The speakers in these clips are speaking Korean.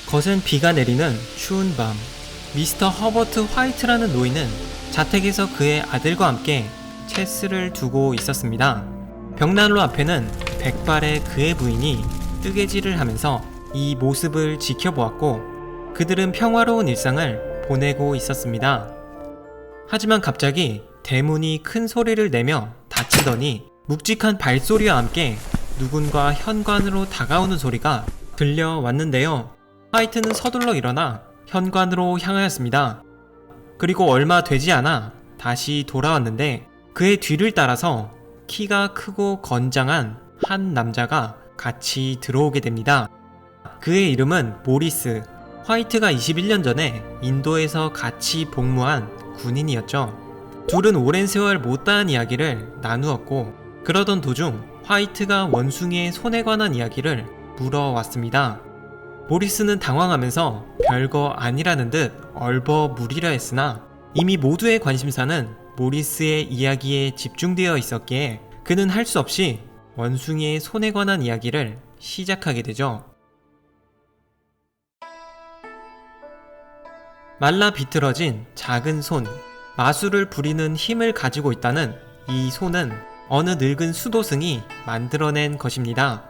거센 비가 내리는 추운 밤, 미스터 허버트 화이트라는 노인은 자택에서 그의 아들과 함께 체스를 두고 있었습니다. 벽난로 앞에는 백발의 그의 부인이 뜨개질을 하면서 이 모습을 지켜보았고 그들은 평화로운 일상을 보내고 있었습니다. 하지만 갑자기 대문이 큰 소리를 내며 닫히더니 묵직한 발소리와 함께 누군가 현관으로 다가오는 소리가 들려왔는데요. 화이트는 서둘러 일어나 현관으로 향하였습니다. 그리고 얼마 되지 않아 다시 돌아왔는데 그의 뒤를 따라서 키가 크고 건장한 한 남자가 같이 들어오게 됩니다. 그의 이름은 모리스. 화이트가 21년 전에 인도에서 같이 복무한 군인이었죠. 둘은 오랜 세월 못다한 이야기를 나누었고 그러던 도중 화이트가 원숭이의 손에 관한 이야기를 물어왔습니다. 모리스는 당황하면서 별거 아니라는 듯 얼버무리려 했으나 이미 모두의 관심사는 모리스의 이야기에 집중되어 있었기에 그는 할 수 없이 원숭이의 손에 관한 이야기를 시작하게 되죠. 말라 비틀어진 작은 손, 마술을 부리는 힘을 가지고 있다는 이 손은 어느 늙은 수도승이 만들어낸 것입니다.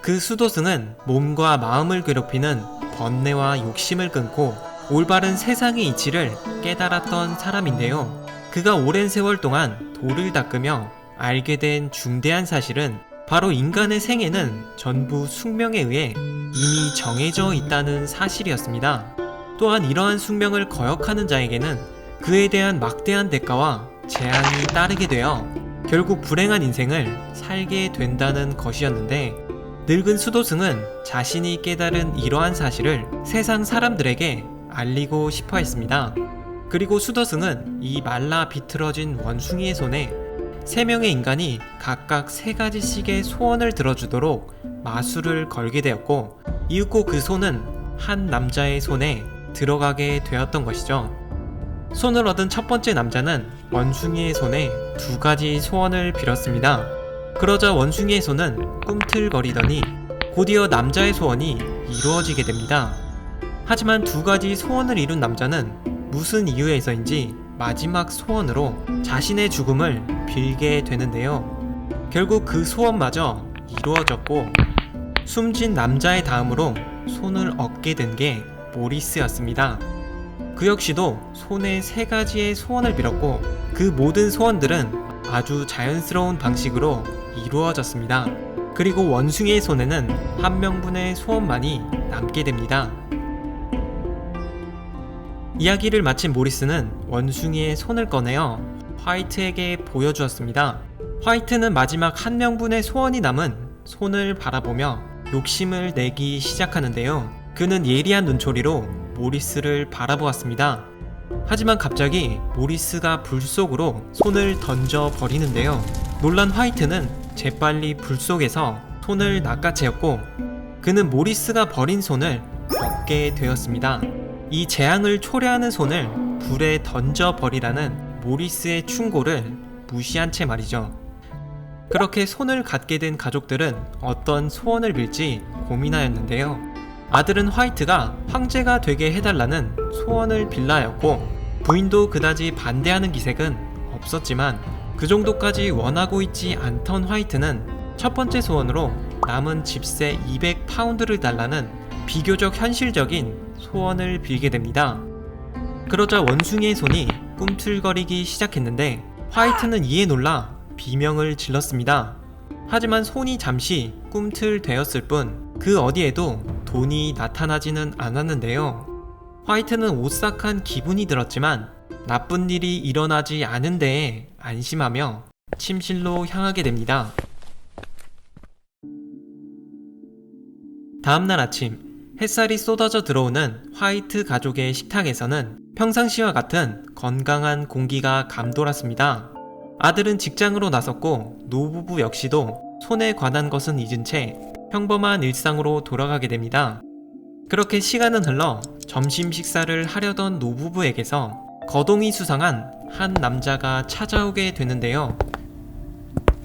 그 수도승은 몸과 마음을 괴롭히는 번뇌와 욕심을 끊고 올바른 세상의 이치를 깨달았던 사람인데요. 그가 오랜 세월 동안 돌을 닦으며 알게 된 중대한 사실은 바로 인간의 생애는 전부 숙명에 의해 이미 정해져 있다는 사실이었습니다. 또한 이러한 숙명을 거역하는 자에게는 그에 대한 막대한 대가와 재앙이 따르게 되어 결국 불행한 인생을 살게 된다는 것이었는데 늙은 수도승은 자신이 깨달은 이러한 사실을 세상 사람들에게 알리고 싶어 했습니다. 그리고 수도승은 이 말라 비틀어진 원숭이의 손에 3명의 인간이 각각 3가지씩의 소원을 들어주도록 마술을 걸게 되었고 이윽고 그 손은 한 남자의 손에 들어가게 되었던 것이죠. 손을 얻은 첫 번째 남자는 원숭이의 손에 2가지 소원을 빌었습니다. 그러자 원숭이의 손은 꿈틀거리더니 곧이어 남자의 소원이 이루어지게 됩니다. 하지만 2가지 소원을 이룬 남자는 무슨 이유에서인지 마지막 소원으로 자신의 죽음을 빌게 되는데요. 결국 그 소원마저 이루어졌고 숨진 남자의 다음으로 손을 얻게 된 게 모리스였습니다. 그 역시도 손에 3가지의 소원을 빌었고 그 모든 소원들은 아주 자연스러운 방식으로 이루어졌습니다. 그리고 원숭이의 손에는 한 명분의 소원만이 남게 됩니다. 이야기를 마친 모리스는 원숭이의 손을 꺼내어 화이트에게 보여주었습니다. 화이트는 마지막 한 명분의 소원이 남은 손을 바라보며 욕심을 내기 시작하는데요. 그는 예리한 눈초리로 모리스를 바라보았습니다. 하지만 갑자기 모리스가 불 속으로 손을 던져 버리는데요. 놀란 화이트는 재빨리 불 속에서 손을 낚아채었고 그는 모리스가 버린 손을 얻게 되었습니다. 이 재앙을 초래하는 손을 불에 던져 버리라는 모리스의 충고를 무시한 채 말이죠. 그렇게 손을 갖게 된 가족들은 어떤 소원을 빌지 고민하였는데요. 아들은 화이트가 황제가 되게 해달라는 소원을 빌라 하였고 부인도 그다지 반대하는 기색은 없었지만 그 정도까지 원하고 있지 않던 화이트는 첫 번째 소원으로 남은 집세 200파운드를 달라는 비교적 현실적인 소원을 빌게 됩니다. 그러자 원숭이의 손이 꿈틀거리기 시작했는데 화이트는 이에 놀라 비명을 질렀습니다. 하지만 손이 잠시 꿈틀대었을 뿐 그 어디에도 돈이 나타나지는 않았는데요. 화이트는 오싹한 기분이 들었지만 나쁜 일이 일어나지 않은 데에 안심하며 침실로 향하게 됩니다. 다음날 아침 햇살이 쏟아져 들어오는 화이트 가족의 식탁에서는 평상시와 같은 건강한 공기가 감돌았습니다. 아들은 직장으로 나섰고 노부부 역시도 손에 관한 것은 잊은 채 평범한 일상으로 돌아가게 됩니다. 그렇게 시간은 흘러 점심 식사를 하려던 노부부에게서 거동이 수상한 한 남자가 찾아오게 되는데요.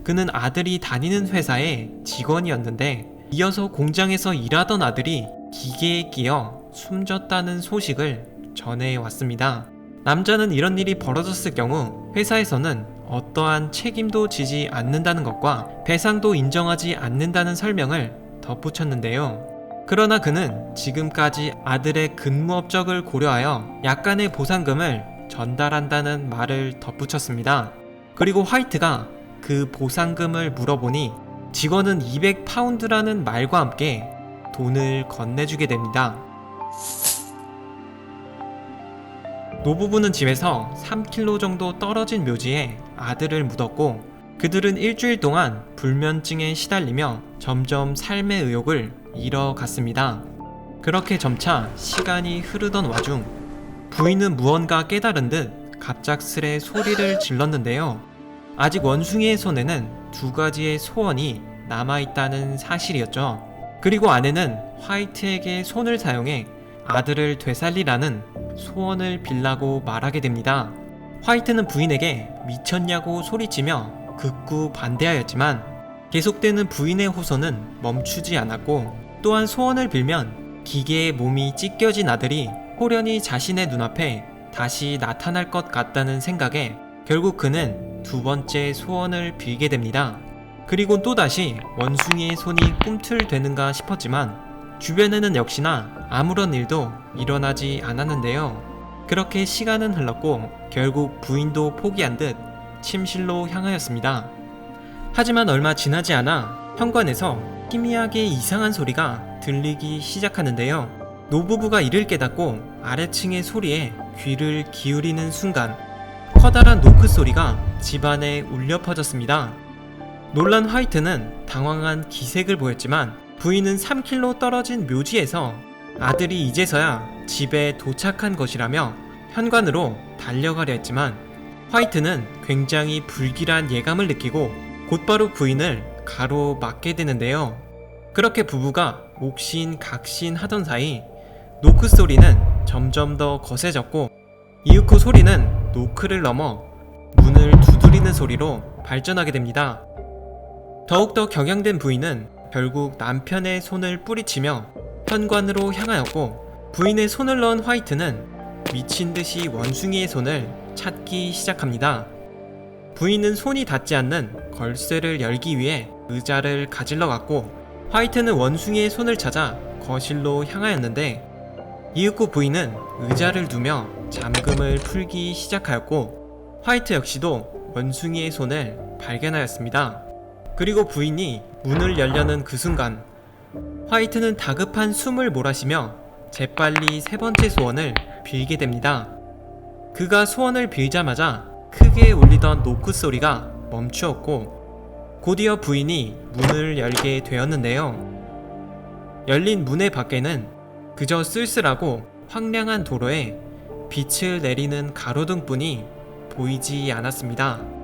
그는 아들이 다니는 회사의 직원이었는데 이어서 공장에서 일하던 아들이 기계에 끼어 숨졌다는 소식을 전해왔습니다. 남자는 이런 일이 벌어졌을 경우 회사에서는 어떠한 책임도 지지 않는다는 것과 배상도 인정하지 않는다는 설명을 덧붙였는데요. 그러나 그는 지금까지 아들의 근무 업적을 고려하여 약간의 보상금을 전달한다는 말을 덧붙였습니다. 그리고 화이트가 그 보상금을 물어보니 직원은 200파운드라는 말과 함께 돈을 건네주게 됩니다. 노부부는 집에서 3km 정도 떨어진 묘지에 아들을 묻었고 그들은 일주일 동안 불면증에 시달리며 점점 삶의 의욕을 잃어갔습니다. 그렇게 점차 시간이 흐르던 와중 부인은 무언가 깨달은 듯 갑작스레 소리를 질렀는데요. 아직 원숭이의 손에는 2가지의 소원이 남아있다는 사실이었죠. 그리고 아내는 화이트에게 손을 사용해 아들을 되살리라는 소원을 빌라고 말하게 됩니다. 화이트는 부인에게 미쳤냐고 소리치며 극구 반대하였지만 계속되는 부인의 호소는 멈추지 않았고 또한 소원을 빌면 기계의 몸이 찢겨진 아들이 호련히 자신의 눈앞에 다시 나타날 것 같다는 생각에 결국 그는 2번째 소원을 빌게 됩니다. 그리고 또다시 원숭이의 손이 꿈틀대는가 싶었지만 주변에는 역시나 아무런 일도 일어나지 않았는데요. 그렇게 시간은 흘렀고 결국 부인도 포기한 듯 침실로 향하였습니다. 하지만 얼마 지나지 않아 현관에서 희미하게 이상한 소리가 들리기 시작하는데요. 노부부가 이를 깨닫고 아래층의 소리에 귀를 기울이는 순간 커다란 노크 소리가 집안에 울려 퍼졌습니다. 놀란 화이트는 당황한 기색을 보였지만 부인은 3km 떨어진 묘지에서 아들이 이제서야 집에 도착한 것이라며 현관으로 달려가려 했지만 화이트는 굉장히 불길한 예감을 느끼고 곧바로 부인을 가로막게 되는데요. 그렇게 부부가 옥신각신하던 사이 노크 소리는 점점 더 거세졌고 이윽고 소리는 노크를 넘어 문을 두드리는 소리로 발전하게 됩니다. 더욱더 격양된 부인은 결국 남편의 손을 뿌리치며 현관으로 향하였고 부인의 손을 넣은 화이트는 미친듯이 원숭이의 손을 찾기 시작합니다. 부인은 손이 닿지 않는 걸쇠를 열기 위해 의자를 가질러 갔고 화이트는 원숭이의 손을 찾아 거실로 향하였는데 이윽고 부인은 의자를 두며 잠금을 풀기 시작하였고 화이트 역시도 원숭이의 손을 발견하였습니다. 그리고 부인이 문을 열려는 그 순간 화이트는 다급한 숨을 몰아쉬며 재빨리 3번째 소원을 빌게 됩니다. 그가 소원을 빌자마자 크게 울리던 노크 소리가 멈추었고 곧이어 부인이 문을 열게 되었는데요. 열린 문의 밖에는 그저 쓸쓸하고 황량한 도로에 빛을 내리는 가로등뿐이 보이지 않았습니다.